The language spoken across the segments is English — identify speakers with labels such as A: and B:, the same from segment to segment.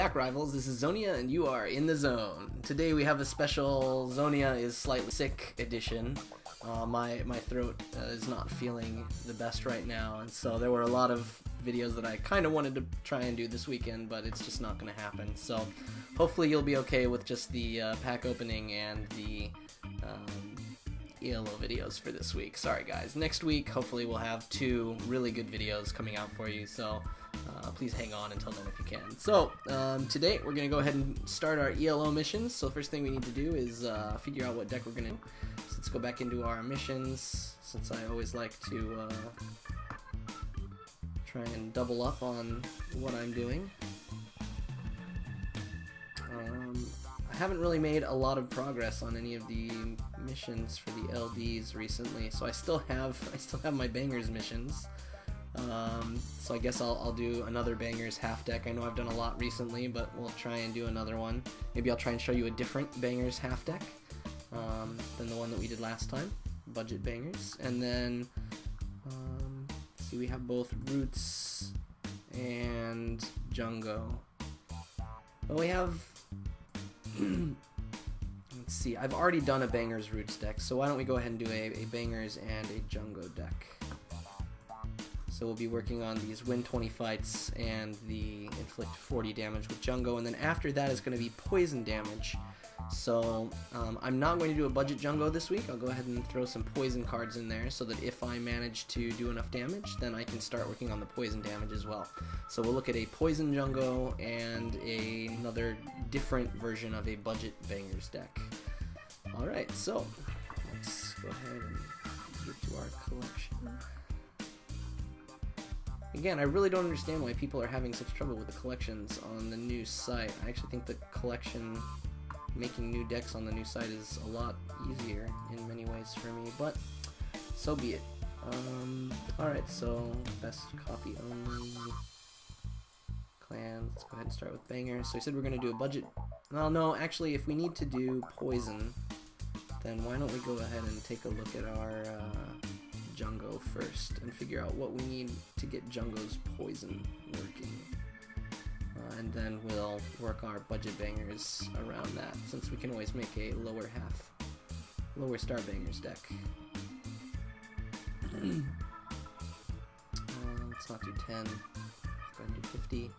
A: back, rivals. This is Xonia, and you are in the zone. Today we have a special Xonia is slightly sick edition. My throat is not feeling the best right now, and so there were a lot of videos that I kind of wanted to try and do this weekend, but it's just not going to happen. So hopefully you'll be okay with just the pack opening and the ELO videos for this week. Sorry guys. Next week hopefully we'll have 2 really good videos coming out for you, so please hang on until then if you can. So today we're going to go ahead and start our ELO missions. So the first thing we need to do is figure out what deck we're going to do. So let's go back into our missions, since I always like to try and double up on what I'm doing. I haven't really made a lot of progress on any of the missions for the LDs recently, so I still have my bangers missions. So I guess I'll do another bangers half deck. I know I've done a lot recently, but we'll try and do another one. Maybe I'll try and show you a different bangers half deck than the one that we did last time, budget bangers. And then see, we have both Roots and Jungo. Well, we have let's see, I've already done a bangers Roots deck, so why don't we go ahead and do a bangers and a Jungo deck. So we'll be working on these win 20 fights and the inflict 40 damage with Jungo, and then after that is going to be poison damage. So I'm not going to do a budget Jungo this week. I'll go ahead and throw some poison cards in there so that if I manage to do enough damage, then I can start working on the poison damage as well. So we'll look at a poison Jungo and another different version of a budget bangers deck. Alright, so let's go ahead and get to our collection. Again, I really don't understand why people are having such trouble with the collections on the new site. I actually think the collection, making new decks on the new site, is a lot easier in many ways for me, but so be it. Alright, so best copy only. Clans, let's go ahead and start with bangers. So I said we're going to do a budget. Well, no, actually, if we need to do poison, then why don't we go ahead and take a look at our Jungo first and figure out what we need to get Jungo's poison working. And then we'll work our budget bangers around that, since we can always make a lower star bangers deck. Let's not do 10, let's go ahead and do 50.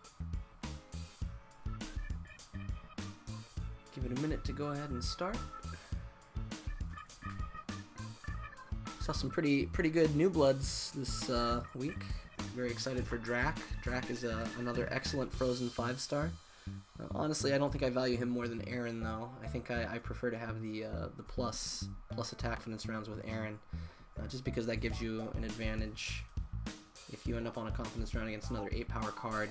A: Give it a minute to go ahead and start. Saw some pretty good new bloods this week. Very excited for Drac. Drac is another excellent frozen 5-star. Honestly, I don't think I value him more than Aaron, though. I think I prefer to have the plus attack fitness rounds with Aaron, just because that gives you an advantage if you end up on a confidence round against another 8-power card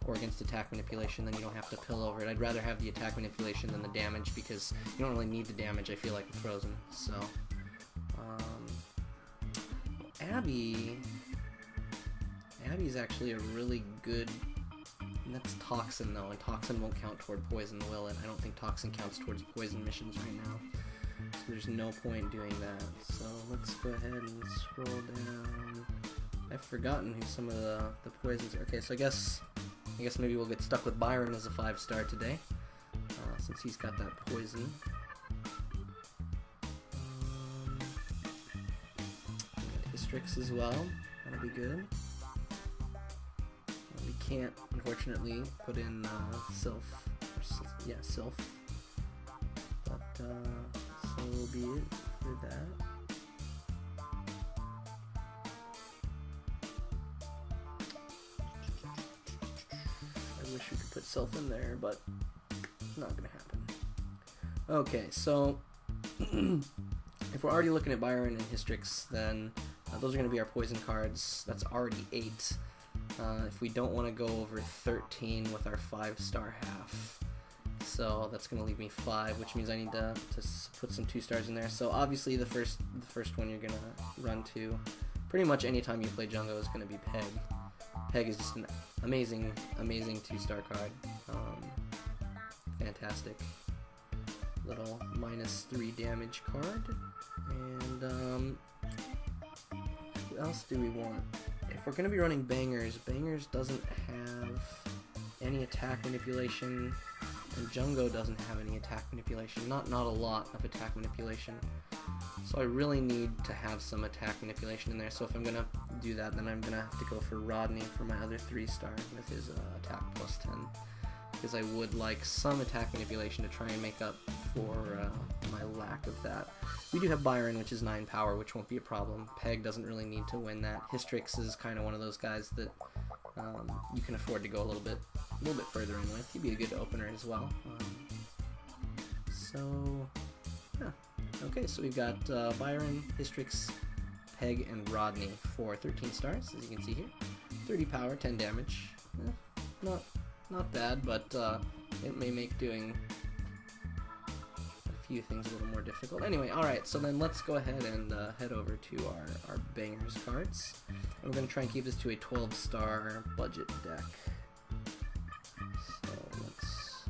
A: or against attack manipulation. Then you don't have to pill over it. I'd rather have the attack manipulation than the damage, because you don't really need the damage, I feel like, with frozen. So Abby's actually a really good, and that's Toxin though, and Toxin won't count toward poison, will it? I don't think Toxin counts towards poison missions right now, so there's no point doing that. So let's go ahead and scroll down. I've forgotten who some of the poisons are. Okay, so I guess maybe we'll get stuck with Byron as a 5-star today, since he's got that poison. Hystrix as well, that'll be good. We can't, unfortunately, put in Sylph, but so will be it for that. I wish we could put Sylph in there, but it's not gonna happen. Okay, so if we're already looking at Byron and Hystrix, then those are going to be our poison cards. That's already 8. If we don't want to go over 13 with our 5-star half. So that's going to leave me 5, which means I need to put some 2-stars in there. So obviously the first one you're going to run to pretty much any time you play Jungo is going to be Peg. Peg is just an amazing 2-star card. Fantastic. Little -3 damage card. And what else do we want? If we're going to be running bangers, bangers doesn't have any attack manipulation, and Jungo doesn't have any attack manipulation. Not a lot of attack manipulation. So I really need to have some attack manipulation in there. So if I'm gonna do that, then I'm gonna have to go for Rodney for my other 3-star with his attack plus 10. Because I would like some attack manipulation to try and make up for my lack of that. We do have Byron, which is 9 power, which won't be a problem. Peg doesn't really need to win that. Hystrix is kind of one of those guys that you can afford to go a little bit further in with. He'd be a good opener as well. So, yeah. Okay, so we've got Byron, Hystrix, Peg, and Rodney for 13 stars, as you can see here. 30 power, 10 damage. Not bad, but it may make doing a few things a little more difficult. Anyway, alright, so then let's go ahead and head over to our bangers cards. We're going to try and keep this to a 12-star budget deck. So let's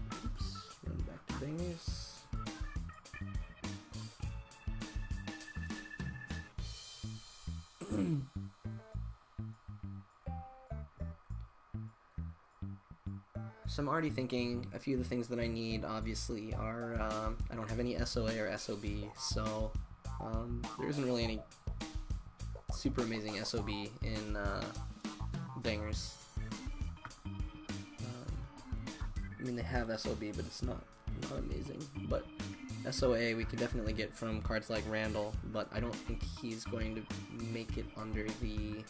A: run back to bangers. So I'm already thinking a few of the things that I need, obviously, are, I don't have any SOA or SOB, so there isn't really any super amazing SOB in bangers. I mean, they have SOB, but it's not amazing. But SOA we could definitely get from cards like Randall, but I don't think he's going to make it under the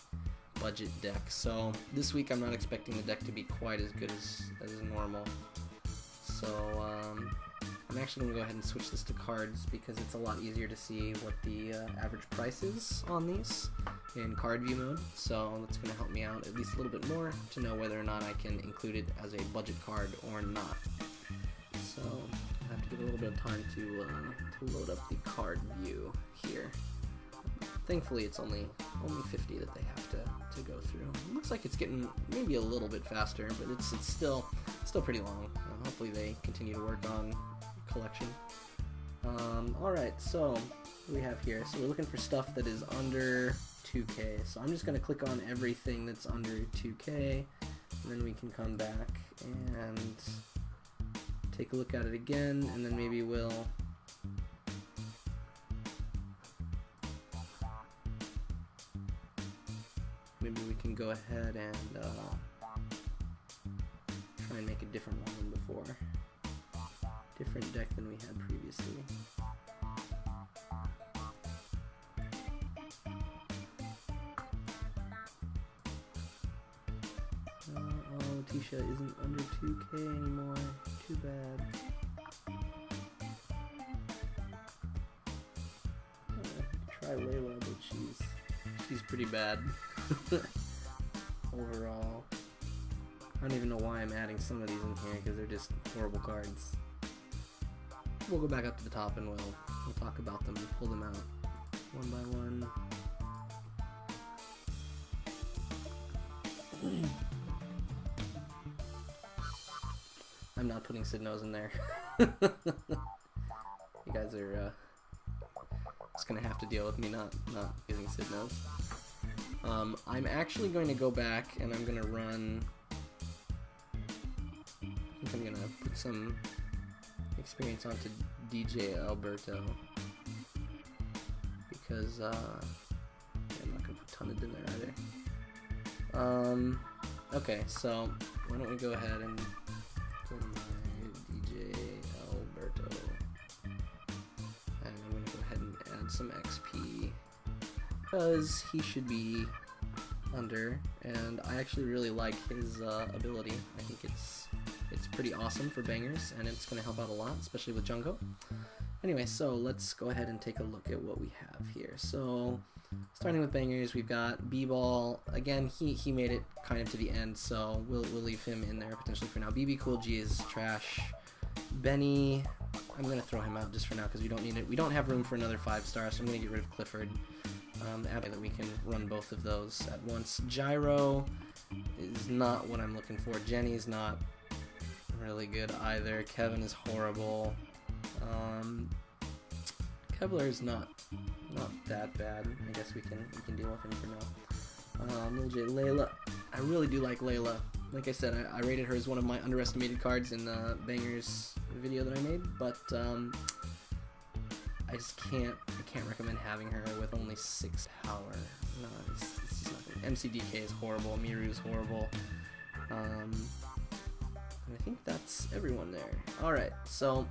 A: budget deck. So this week I'm not expecting the deck to be quite as good as normal. So I'm actually going to go ahead and switch this to cards because it's a lot easier to see what the average price is on these in card view mode. So that's going to help me out at least a little bit more to know whether or not I can include it as a budget card or not. So I have to give it a little bit of time to load up the card view here. Thankfully it's only 50 that they have to go through. It looks like it's getting maybe a little bit faster, but it's still pretty long. Hopefully they continue to work on collection. Alright, so what do we have here? So we're looking for stuff that is under 2k. So I'm just going to click on everything that's under 2k, and then we can come back and take a look at it again, and then maybe we'll go ahead and try and make a different one than before. Different deck than we had previously. Oh, Tisha isn't under 2k anymore. Too bad. Try Layla, but she's pretty bad. Overall, I don't even know why I'm adding some of these in here because they're just horrible cards. We'll go back up to the top and we'll talk about them and pull them out one by one. I'm not putting Sidnos in there. You guys are just gonna have to deal with me not using Sidnos. I'm actually going to go back and I'm going to run, I think I'm going to put some experience onto DJ Alberto, because I'm not going to put Tonnid in there either. Okay, so why don't we go ahead and put my DJ Alberto, and I'm going to go ahead and add some XP, because he should be under, and I actually really like his ability. I think it's pretty awesome for bangers, and it's going to help out a lot, especially with Jungo. Anyway, so let's go ahead and take a look at what we have here. So starting with bangers, we've got B-Ball. Again, he made it kind of to the end, so we'll leave him in there potentially for now. BB Cool G is trash. Benny, I'm going to throw him out just for now because we don't need it. We don't have room for another 5-star, so I'm going to get rid of Clifford. That we can run both of those at once. Gyro is not what I'm looking for. Jenny's not really good either. Kevin is horrible. Kevlar's not that bad. I guess we can deal with him for now. Lil J, Layla. I really do like Layla. like I said, I rated her as one of my underestimated cards in the Bangers video that I made, but I can't recommend having her with only 6 power. No, it's just nothing. MCDK is horrible, Miru is horrible. And I think that's everyone there. Alright, so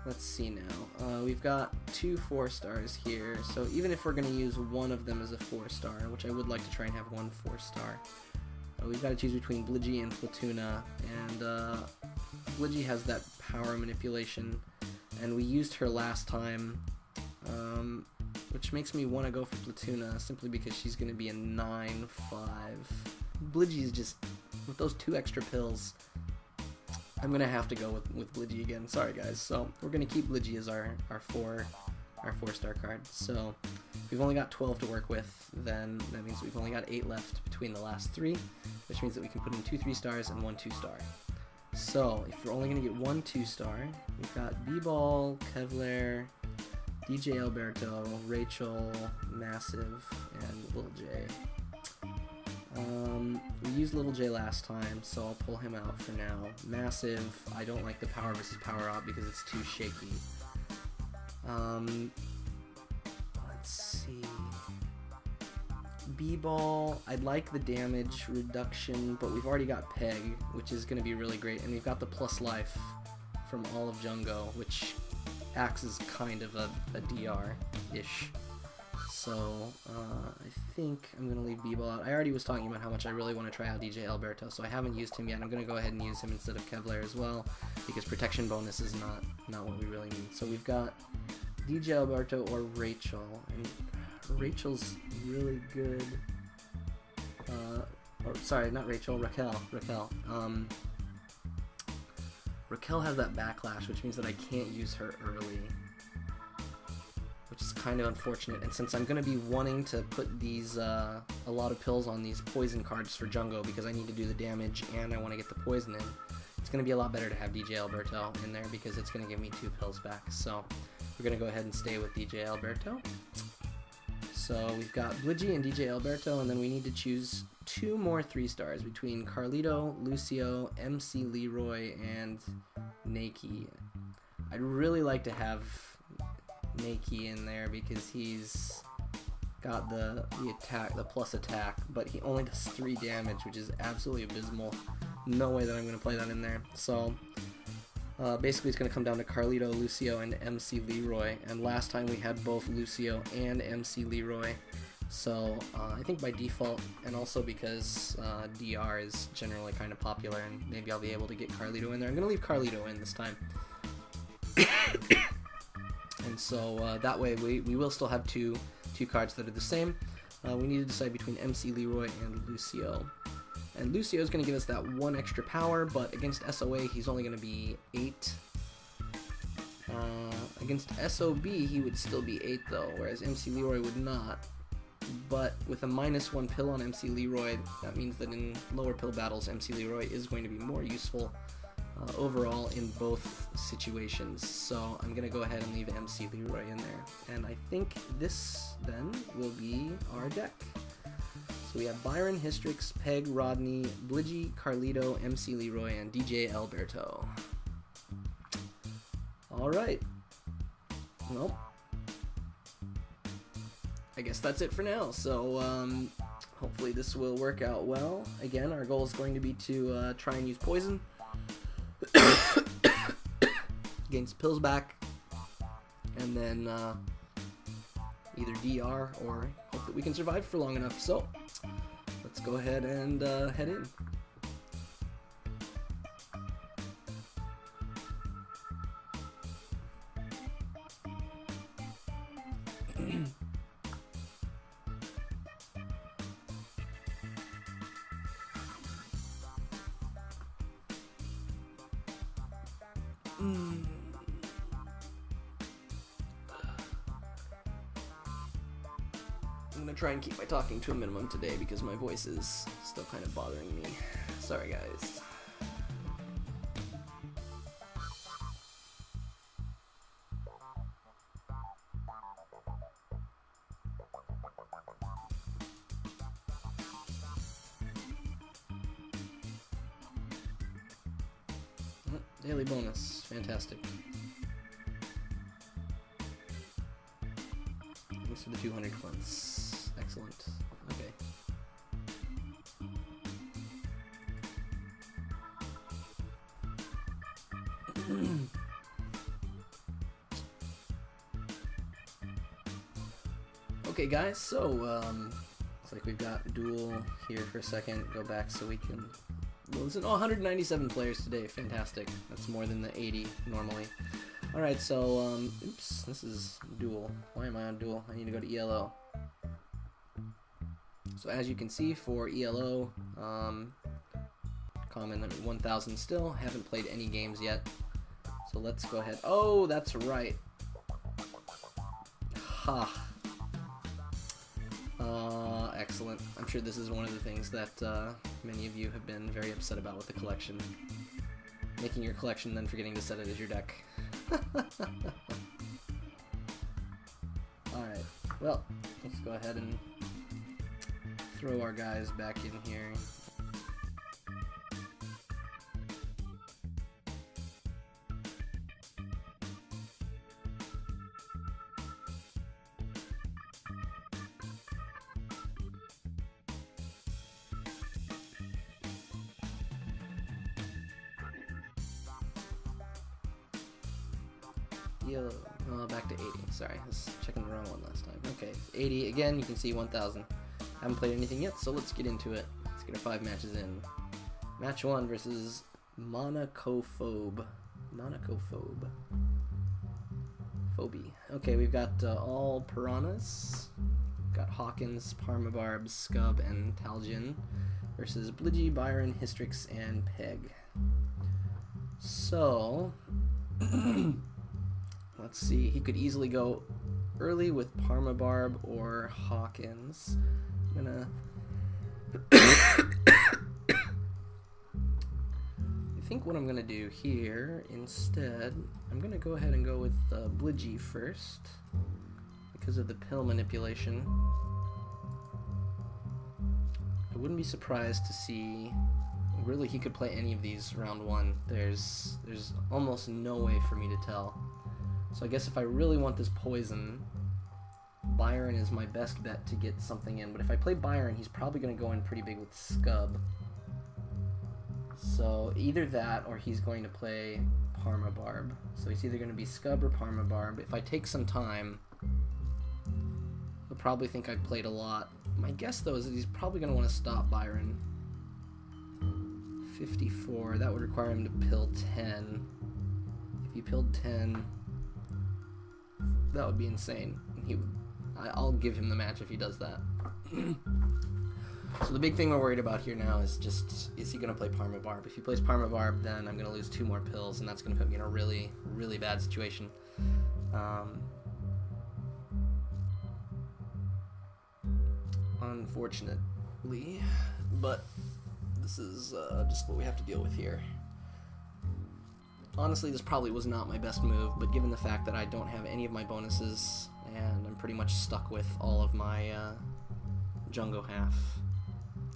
A: let's see now. We've got 2 4-stars here, so even if we're going to use one of them as a 4-star, which I would like to try and have one 4-star, we've got to choose between Blidgy and Platuna, and Blidgy has that power manipulation, and we used her last time, which makes me want to go for Platuna, simply because she's going to be a 9-5. Blidgy is just, with those 2 extra pills, I'm going to have to go with Blidgy again. Sorry guys. So we're going to keep Blidgy as our 4-star card. So if we've only got 12 to work with, then that means we've only got 8 left between the last 3, which means that we can put in 2 3-stars and 1 2-star. So if we're only going to get 1 2-star, we've got B-Ball, Kevlar, DJ Alberto, Rachel, Massive, and Little J. We used Little J last time, so I'll pull him out for now. Massive, I don't like the power versus power op because it's too shaky. Let's see. B-Ball, I'd like the damage reduction, but we've already got Peg, which is going to be really great, and we've got the plus life from all of Jungo, which acts as kind of a DR-ish. So, I think I'm going to leave B-Ball out. I already was talking about how much I really want to try out DJ Alberto, so I haven't used him yet. I'm going to go ahead and use him instead of Kevlar as well, because protection bonus is not what we really need. So we've got DJ Alberto or Rachel, and Rachel's really good. Or sorry, not Rachel, Raquel. Raquel has that backlash, which means that I can't use her early, which is kind of unfortunate. And since I'm going to be wanting to put these a lot of pills on these poison cards for Jungo because I need to do the damage and I want to get the poison in, it's going to be a lot better to have DJ Alberto in there because it's going to give me 2 pills back. So we're going to go ahead and stay with DJ Alberto. So we've got Blidgy and DJ Alberto, and then we need to choose 2 more 3-stars between Carlito, Lucio, MC Leroy, and Naki. I'd really like to have Naki in there because he's got the attack, the plus attack, but he only does 3 damage, which is absolutely abysmal. No way that I'm going to play that in there. So basically it's going to come down to Carlito, Lucio, and MC Leroy, and last time we had both Lucio and MC Leroy. So I think by default, and also because DR is generally kind of popular, and maybe I'll be able to get Carlito in there. I'm going to leave Carlito in this time. And so that way we will still have two cards that are the same. We need to decide between MC Leroy and Lucio. And Lucio is going to give us that 1 extra power, but against SOA he's only going to be 8. Against SOB he would still be 8 though, whereas MC Leroy would not. But with a -1 pill on MC Leroy, that means that in lower pill battles MC Leroy is going to be more useful overall in both situations. So I'm going to go ahead and leave MC Leroy in there. And I think this then will be our deck. So we have Byron, Hystrix, Peg, Rodney, Blidgy, Carlito, MC Leroy, and DJ Alberto. Alright. Well, I guess that's it for now. So hopefully this will work out well. Again, our goal is going to be to try and use poison. Against pills back, and then either DR or hope that we can survive for long enough. So let's go ahead and head in. I'm gonna try and keep my talking to a minimum today because my voice is still kind of bothering me. Sorry guys. Daily bonus. Fantastic. Thanks for the 200 cleanse. Excellent. Okay. Okay, guys, so, looks like we've got duel here for a second. Go back so we can... Well, listen, oh, 197 players today. Fantastic. That's more than the 80 normally. Alright, so, oops, this is duel. Why am I on duel? I need to go to ELO. So as you can see, for ELO, common 1000 still. Haven't played any games yet. So let's go ahead. Oh, that's right. Ha. Excellent. I'm sure this is one of the things that many of you have been very upset about with the collection. Making your collection, then forgetting to set it as your deck. Alright, well, let's go ahead and throw our guys back in here. Back to 80. Sorry, I was checking the wrong one last time. Okay, 80 again. You can see 1000. Haven't played anything yet, so let's get into it. Let's get our 5 matches in. Match 1 versus Monacophobe. Phobie. Okay, we've got all piranhas. Got Hawkins, Parmabarb, Scub, and Talgin versus Blidgy, Byron, Hystrix, and Peg. So. Let's see, he could easily go early with Parmabarb or Hawkins. I'm gonna... I think what I'm gonna do here, instead, I'm gonna go ahead and go with Blidgy first, because of the pill manipulation. I wouldn't be surprised to see... Really, he could play any of these round 1. There's almost no way for me to tell. So I guess if I really want this poison, Byron is my best bet to get something in. But if I play Byron, he's probably going to go in pretty big with Scub. So either that, or he's going to play Parmabarb. So he's either going to be Scub or Parmabarb. If I take some time, he'll probably think I've played a lot. My guess, though, is that he's probably going to want to stop Byron. 54, that would require him to pill 10. If he pilled 10... that would be insane. I'll give him the match if he does that. So the big thing we're worried about here now is just, is he going to play Parmabarb? If he plays Parmabarb, then I'm going to lose 2 more pills, and that's going to put me in a really, really bad situation. Unfortunately, but this is just what we have to deal with here. Honestly, this probably was not my best move, but given the fact that I don't have any of my bonuses, and I'm pretty much stuck with all of my Jungo half.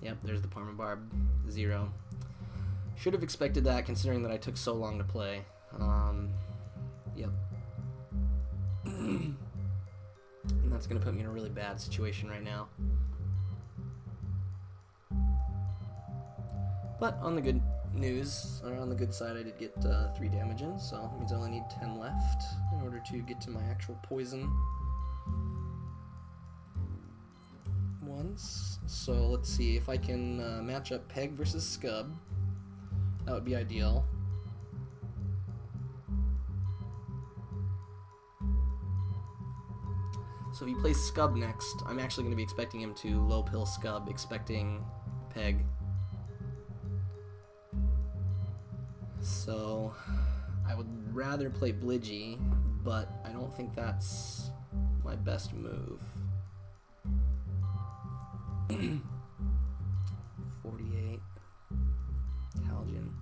A: Yep, there's the Parmabarb, 0. Should have expected that, considering that I took so long to play. Yep. And that's going to put me in a really bad situation right now. But on the good news, or on the good side, I did get 3 damage in, so that means I only need 10 left in order to get to my actual poison ones. So let's see if I can match up Peg versus Scub. That would be ideal. So if he plays Scub next, I'm actually going to be expecting him to low pill Scub, expecting Peg. So I would rather play Blidgy, but I don't think that's my best move. 48. Talgin.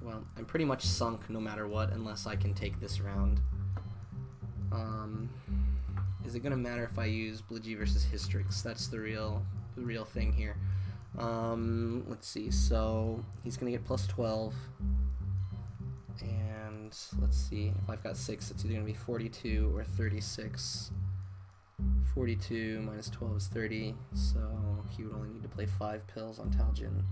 A: Well, I'm pretty much sunk no matter what, unless I can take this round. Is it gonna matter if I use Blidgy versus Hystrix? That's the real thing here. Let's see, so he's gonna get plus 12. And let's see, if I've got 6, it's either gonna be 42 or 36. 42 minus 12 is 30, so he would only need to play 5 pills on Taljin.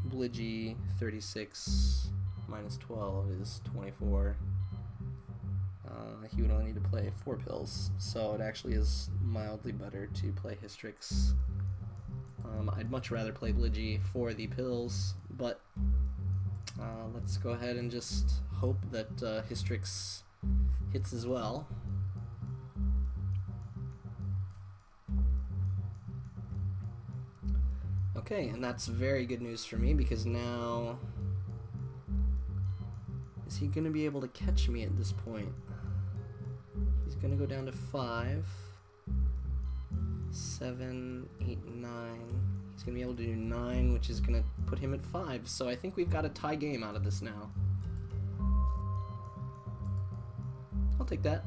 A: Blidgy, 36 minus 12 is 24. He would only need to play 4 pills, so it actually is mildly better to play Hystrix. I'd much rather play Blidgy for the pills, but let's go ahead and just hope that Hystrix hits as well. Okay, and that's very good news for me, because now... is he going to be able to catch me at this point? He's going to go down to 5, 7, 8, 9. He's going to be able to do 9, which is going to put him at 5. So I think we've got a tie game out of this now. I'll take that.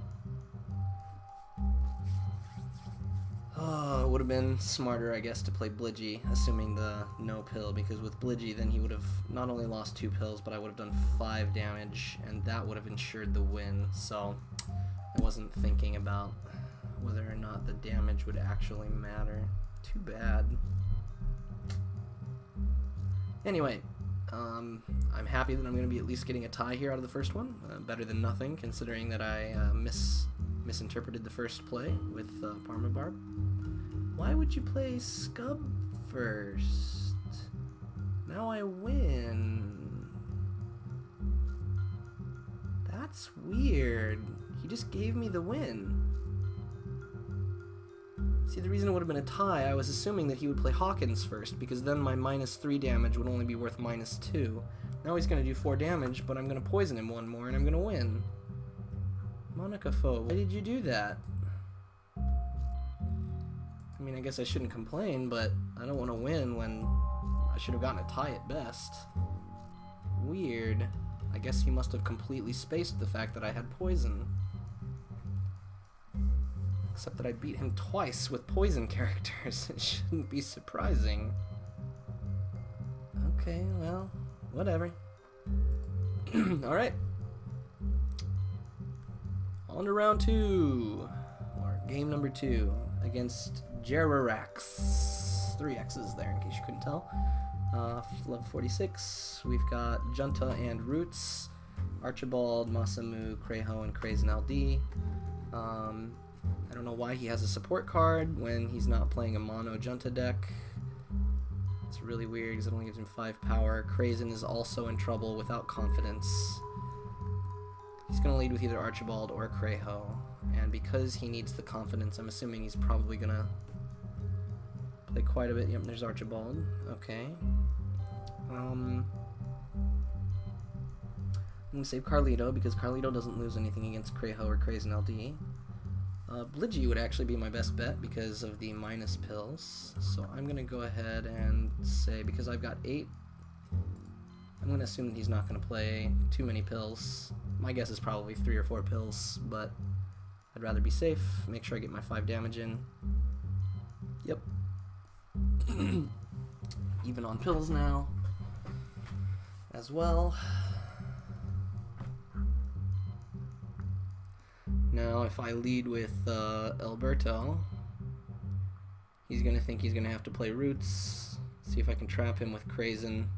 A: It would have been smarter, I guess, to play Blidgy, assuming the no pill, because with Blidgy, then he would have not only lost 2 pills, but I would have done 5 damage, and that would have ensured the win. So I wasn't thinking about whether or not the damage would actually matter. Too bad. Anyway, I'm happy that I'm going to be at least getting a tie here out of the first one. Better than nothing, considering that I misinterpreted the first play with Parmabarb. Why would you play Scub first? Now I win. That's weird. He just gave me the win. See, the reason it would have been a tie, I was assuming that he would play Hawkins first, because then my minus 3 damage would only be worth minus 2. Now he's going to do 4 damage, but I'm going to poison him 1 more, and I'm going to win. Monica Foe, why did you do that? I mean, I guess I shouldn't complain, but I don't want to win when I should have gotten a tie at best. Weird. I guess he must have completely spaced the fact that I had poison. Except that I beat him twice with poison characters. It shouldn't be surprising. Okay, well, whatever. Alright. On to round 2. Or game number 2. Against Jerarax. 3 X's there, in case you couldn't tell. Level 46. We've got Junta and Roots. Archibald, Masamu, Crayho, and Crazen LD. I don't know why he has a support card when he's not playing a mono Junta deck. It's really weird because it only gives him 5 power. Crazen is also in trouble without confidence. He's going to lead with either Archibald or Crayho. And because he needs the confidence, I'm assuming he's probably going to play quite a bit. Yep, there's Archibald. Okay. I'm going to save Carlito because Carlito doesn't lose anything against Crayho or Crazen LD. Blidgy would actually be my best bet because of the minus pills. So I'm going to go ahead and say, because I've got 8, I'm going to assume that he's not going to play too many pills. My guess is probably 3 or 4 pills, but I'd rather be safe, make sure I get my 5 damage in. Yep. Even on pills now as well. Now, if I lead with Alberto, he's going to think he's going to have to play Roots. See if I can trap him with Crazen.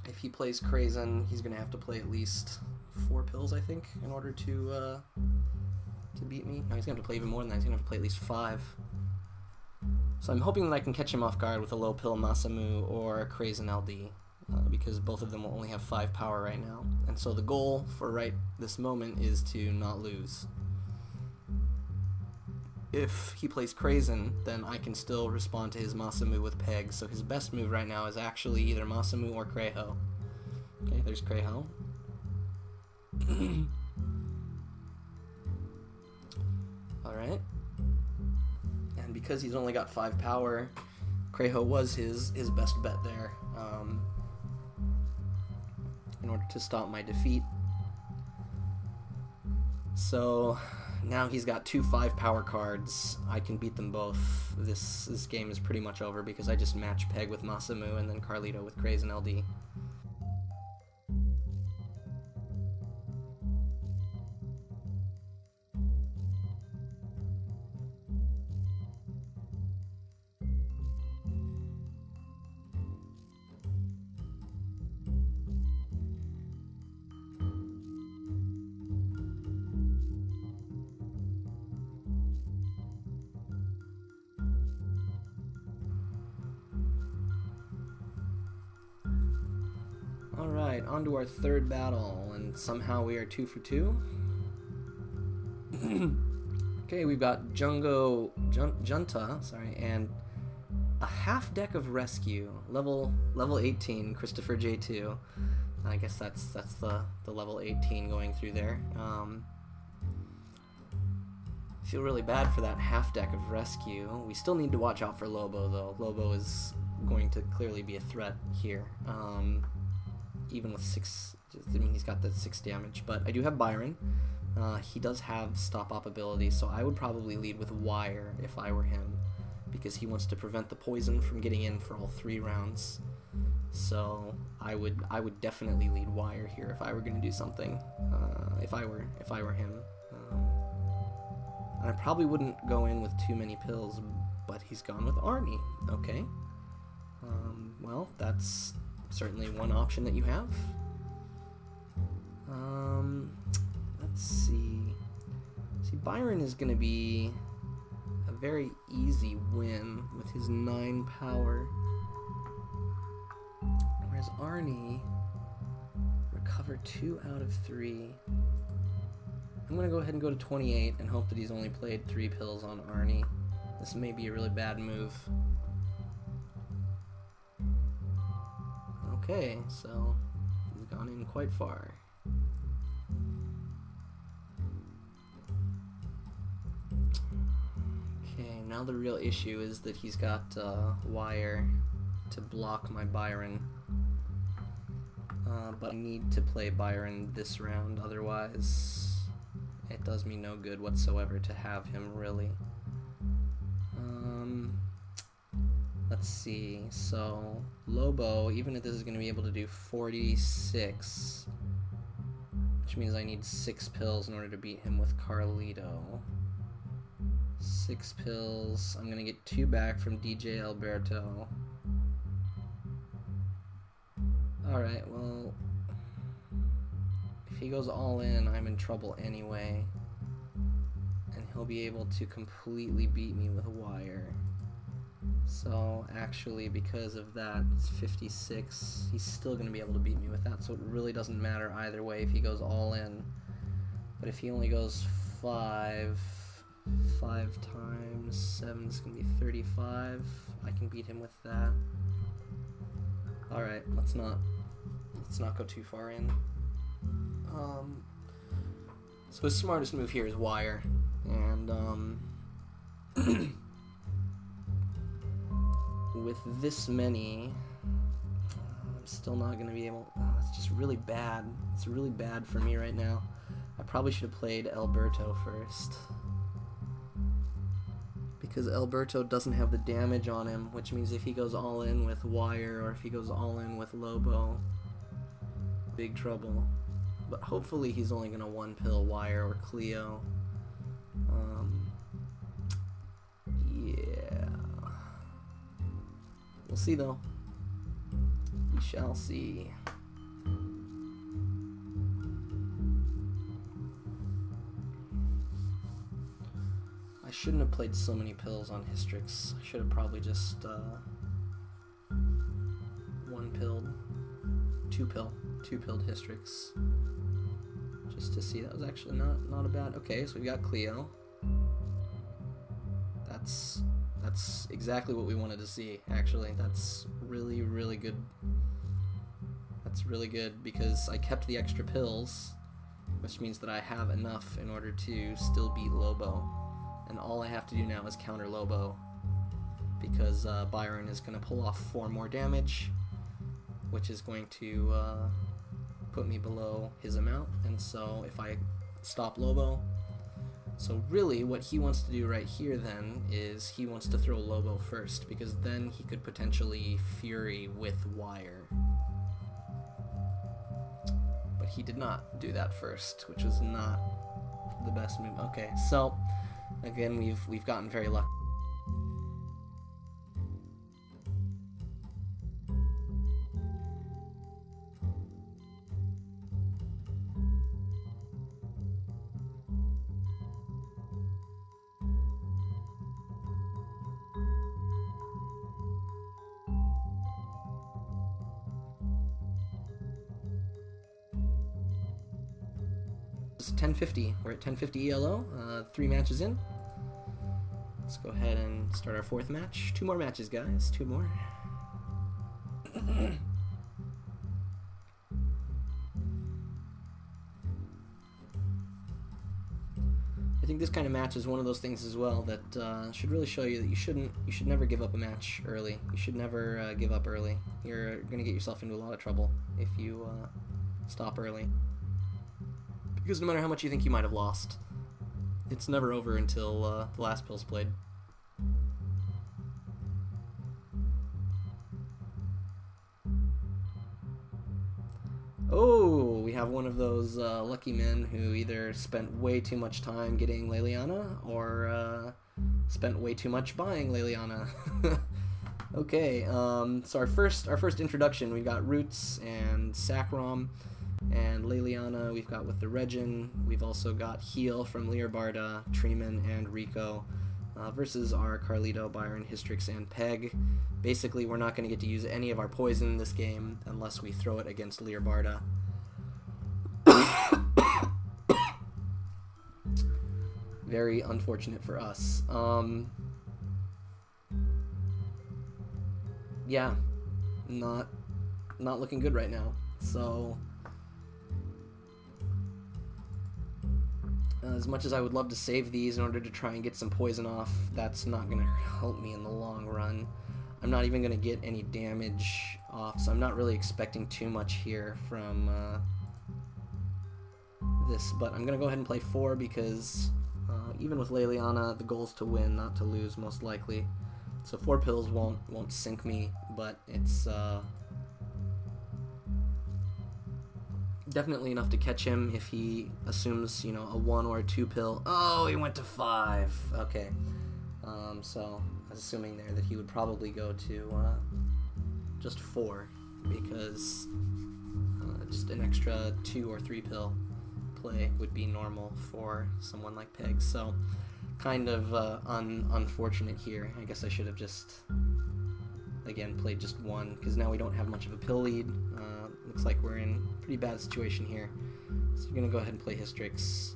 A: If he plays Crazen, he's going to have to play at least 4 pills, I think, in order to beat me. No, he's going to have to play even more than that. He's going to have to play at least 5. So I'm hoping that I can catch him off guard with a low pill Masamu or Crazen LD. Because both of them will only have 5 power right now. And so the goal for right this moment is to not lose. If he plays Crazen, then I can still respond to his Masamu with Peg. So his best move right now is actually either Masamu or Crayho. Okay, there's Crayho. Alright. And because he's only got 5 power, Crayho was his best bet there. In order to stop my defeat. So now he's got 2 5-power cards. I can beat them both. This game is pretty much over because I just match Peg with Masamu and then Carlito with Craze and LD. Alright, on to our third battle, and somehow we are 2 for 2. Okay, we've got Junta, and a half deck of Rescue, level 18, Christopher J2. I guess that's the level 18 going through there. I feel really bad for that half deck of Rescue. We still need to watch out for Lobo, though. Lobo is going to clearly be a threat here. Even with 6, I mean, he's got the 6 damage, but I do have Byron. He does have stop-op ability, so I would probably lead with Wire if I were him, because he wants to prevent the poison from getting in for all 3 rounds. So I would definitely lead Wire here if I were going to do something. If I were him, and I probably wouldn't go in with too many pills, but he's gone with Arnie. Okay. Well, that's certainly one option that you have. Let's see. Byron is going to be a very easy win with his 9 power. Whereas Arnie, recover 2 out of 3. I'm going to go ahead and go to 28 and hope that he's only played 3 pills on Arnie. This may be a really bad move. Okay, so he's gone in quite far. Okay, now the real issue is that he's got Wire to block my Byron. But I need to play Byron this round, otherwise it does me no good whatsoever to have him, really. Let's see, so Lobo, even if this is going to be able to do 46, which means I need 6 pills in order to beat him with Carlito. 6 pills, I'm going to get 2 back from DJ Alberto. Alright, well, if he goes all in, I'm in trouble anyway, and he'll be able to completely beat me with Wire. So actually, because of that, it's 56. He's still going to be able to beat me with that, so it really doesn't matter either way if he goes all in. But if he only goes 5 times 7 is going to be 35. I can beat him with that. Alright, let's not go too far in. So his smartest move here is Wire, and with this many, I'm still not going to be able... it's just really bad. It's really bad for me right now. I probably should have played Alberto first, because Alberto doesn't have the damage on him, which means if he goes all in with Wire, or if he goes all in with Lobo, big trouble. But hopefully he's only going to 1-pill Wire or Cleo. Yeah. We'll see, though. We shall see. I shouldn't have played so many pills on Hystrix. I should have probably just 1-pilled, 2-pilled Hystrix. Just to see. That was actually not a bad... Okay, so we got Cleo. That's exactly what we wanted to see, actually. That's really, really good. That's really good, because I kept the extra pills, which means that I have enough in order to still beat Lobo. And all I have to do now is counter Lobo, because Byron is going to pull off 4 more damage, which is going to put me below his amount. And so if I stop Lobo, So really what he wants to do right here then is he wants to throw Lobo first, because then he could potentially Fury with Wire. But he did not do that first, which was not the best move. Okay, so again we've gotten very lucky. It's 10:50. We're at 10:50 ELO. 3 matches in. Let's go ahead and start our 4th match. 2 more matches, guys. 2 more. I think this kind of match is one of those things as well that should really show you that you should never give up a match early. You should never give up early. You're gonna get yourself into a lot of trouble if you stop early. Because no matter how much you think you might have lost, it's never over until the last pill's played. Oh, we have one of those lucky men who either spent way too much time getting Leliana or spent way too much buying Leliana. Okay, so our first introduction, we've got Roots and Sacrom. And Leliana we've got with the Regin. We've also got Heal from Leobarda, Treeman, and Rico versus our Carlito, Byron, Hystrix, and Peg. Basically, we're not going to get to use any of our poison in this game unless we throw it against Leobarda. Very unfortunate for us. Yeah, not looking good right now. So as much as I would love to save these in order to try and get some poison off, that's not going to help me in the long run. I'm not even going to get any damage off, so I'm not really expecting too much here from this. But I'm going to go ahead and play 4 because even with Leliana, the goal is to win, not to lose, most likely. So 4 pills won't sink me, but it's definitely enough to catch him if he assumes, you know, a 1 or a 2 pill. Oh, he went to 5. Okay. So I was assuming there that he would probably go to just 4 because just an extra 2 or 3 pill play would be normal for someone like Peg. So kind of unfortunate here. I guess I should have just again played just 1 because now we don't have much of a pill lead. Looks like we're in a pretty bad situation here. So we're going to go ahead and play Hystrix.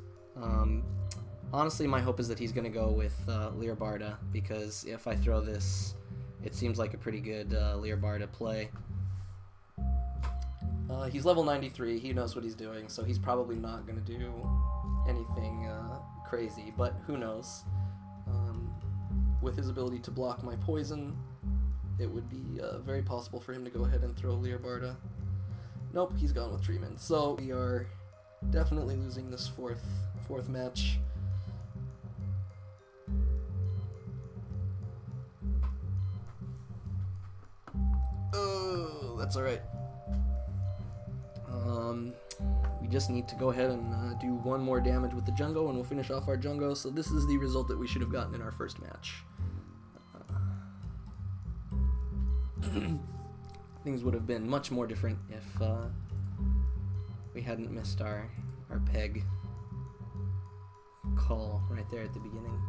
A: Honestly, my hope is that he's going to go with Leobarda, because if I throw this, it seems like a pretty good Leobarda play. He's level 93, he knows what he's doing, so he's probably not going to do anything crazy, but who knows. With his ability to block my poison, it would be very possible for him to go ahead and throw Leobarda. Nope, he's gone with Treeman. So we are definitely losing this fourth match. Oh, that's alright. We just need to go ahead and do 1 more damage with the Jungo, and we'll finish off our Jungo. So this is the result that we should have gotten in our first match. Things would have been much more different if we hadn't missed our Peg call right there at the beginning.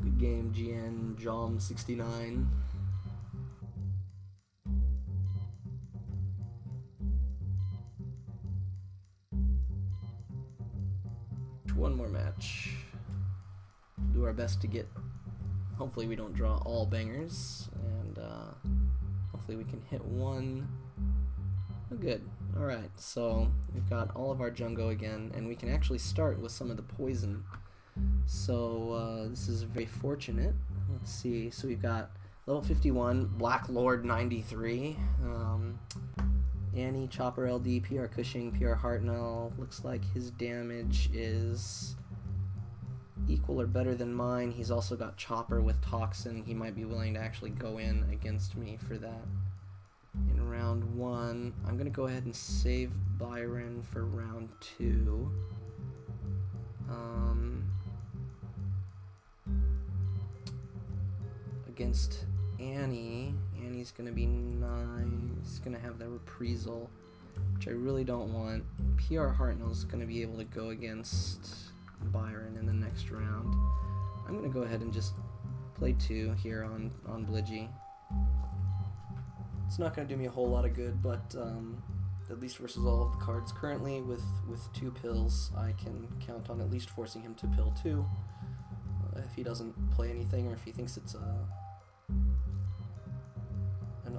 A: Good game, GN Jom 69. One more match. do our best to get, hopefully we don't draw all bangers, and hopefully we can hit one. Oh, good. Alright, so we've got all of our Jungo again, and we can actually start with some of the poison. So this is very fortunate. Let's see, so we've got level 51, Black Lord 93, Annie, Chopper LD, PR Cushing, PR Hartnell. Looks like his damage is equal or better than mine. He's also got Chopper with Toxin. He might be willing to actually go in against me for that in round 1. I'm going to go ahead and save Byron for round 2. Against Annie. Annie's gonna be nice. Gonna have the reprisal, which I really don't want. PR Hartnell's gonna be able to go against Byron in the next round. I'm gonna go ahead and just play 2 here on Blidgy. It's not gonna do me a whole lot of good, but at least versus all of the cards currently, with 2 pills, I can count on at least forcing him to pill 2. If he doesn't play anything, or if he thinks it's an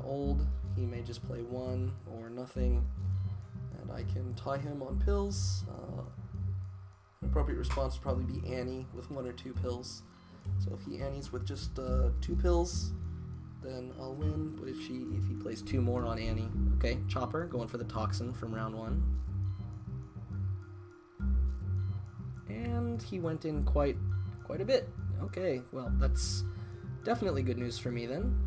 A: old, he may just play 1 or nothing, and I can tie him on pills. An appropriate response would probably be Annie with 1 or 2 pills. So if he Annie's with just 2 pills, then I'll win. But if he plays 2 more on Annie, okay, Chopper going for the Toxin from round 1, and he went in quite a bit. Okay, well, that's definitely good news for me then.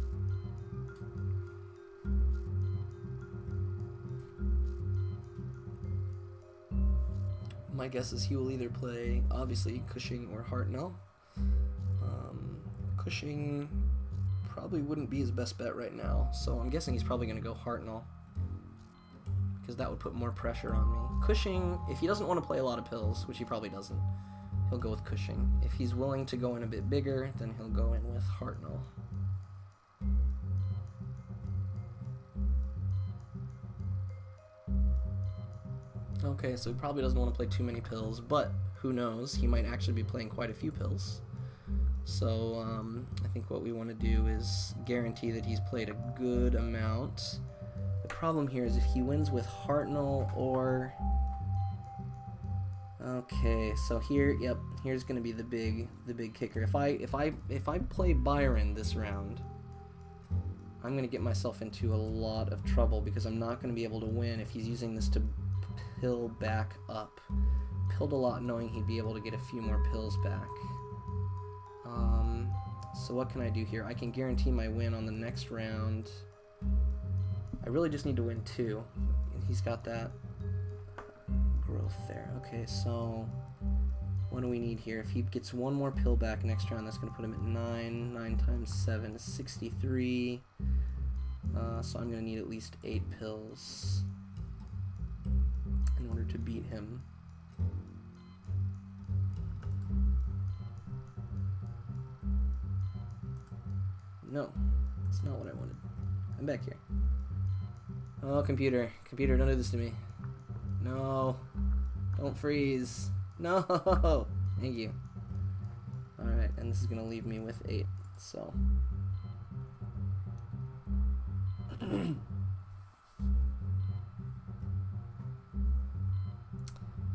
A: My guess is he will either play, obviously, Cushing or Hartnell. Cushing probably wouldn't be his best bet right now, so I'm guessing he's probably going to go Hartnell, because that would put more pressure on me. Cushing, if he doesn't want to play a lot of pills, which he probably doesn't, he'll go with Cushing. If he's willing to go in a bit bigger, then he'll go in with Hartnell. Okay, so he probably doesn't want to play too many pills, but who knows, he might actually be playing quite a few pills. So I think what we want to do is guarantee that he's played a good amount. The problem here is if he wins with Hartnell or... Okay, so here, yep, here's going to be the big kicker. If I play Byron this round, I'm going to get myself into a lot of trouble, because I'm not going to be able to win if he's using this to pill back up. Pilled a lot knowing he'd be able to get a few more pills back. So what can I do here? I can guarantee my win on the next round. I really just need to win 2. He's got that growth there. Okay, so what do we need here? If he gets 1 more pill back next round, that's going to put him at 9. 9 times 7 is 63. So I'm going to need at least 8 pills in order to beat him. No, that's not what I wanted. I'm back here. Oh, computer, don't do this to me. No, don't freeze. No, thank you. Alright, and this is going to leave me with 8, so.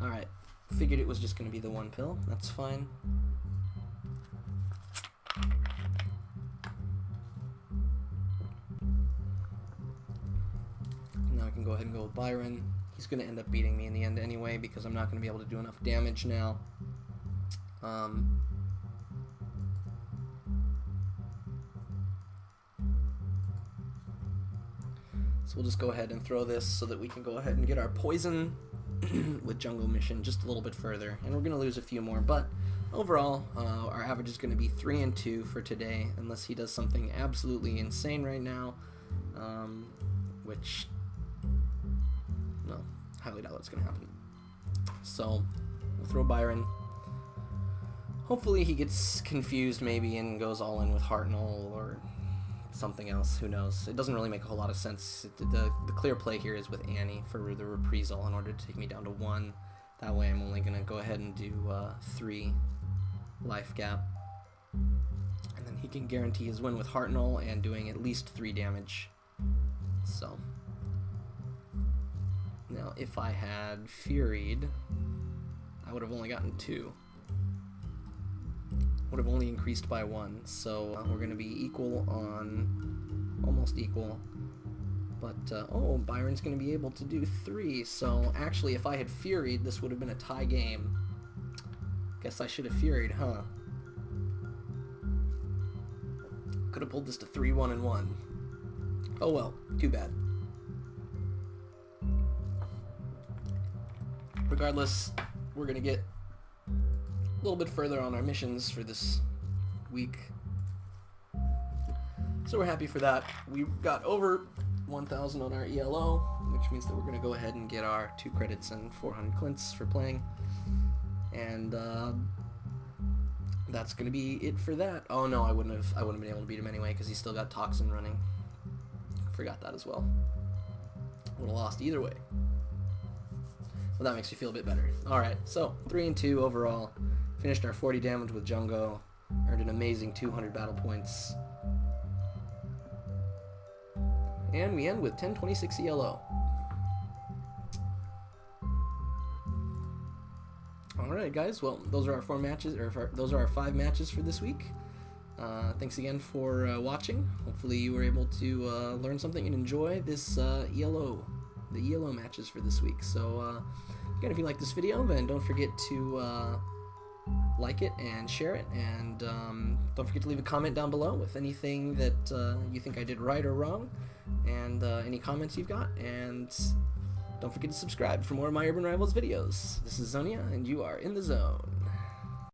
A: Alright, figured it was just going to be the 1 pill. That's fine. Now I can go ahead and go with Byron. He's going to end up beating me in the end anyway, because I'm not going to be able to do enough damage now. So we'll just go ahead and throw this so that we can go ahead and get our poison with Jungle Mission just a little bit further. And we're going to lose a few more, but overall, our average is going to be 3 and 2 for today, unless he does something absolutely insane right now, which, no, highly doubt it's going to happen. So we'll throw Byron. Hopefully he gets confused maybe and goes all in with Hartnell or something else, who knows. It doesn't really make a whole lot of sense. The clear play here is with Annie for the reprisal in order to take me down to 1. That way I'm only going to go ahead and do 3 life gap. he can guarantee his win with Hartnell and doing at least 3 damage. So now if I had Furied, I would have only gotten 2. Would have only increased by 1. So we're going to be equal on, almost equal. But, oh, Byron's going to be able to do 3. So actually, if I had Furied, this would have been a tie game. Guess I should have Furied, huh? Could have pulled this to 3-1-1. Oh well, too bad. Regardless, we're going to get a little bit further on our missions for this week. So we're happy for that. We got over 1,000 on our ELO, which means that we're going to go ahead and get our 2 credits and 400 clints for playing. And that's going to be it for that. Oh no, I wouldn't have been able to beat him anyway because he's still got Toxin running. Forgot that as well. Would have lost either way. Well, that makes me feel a bit better. Alright, so 3-2 overall. Finished our 40 damage with Jungo. Earned an amazing 200 battle points. And we end with 1026 ELO. Alright guys, well those are our 4 matches, or those are our 5 matches for this week. Thanks again for watching. Hopefully you were able to learn something and enjoy this ELO, the ELO matches for this week. So again, if you like this video, then don't forget to like it and share it, and don't forget to leave a comment down below with anything that you think I did right or wrong, and any comments you've got, and don't forget to subscribe for more of my Urban Rivals videos. This is Xonia, and you are in the zone.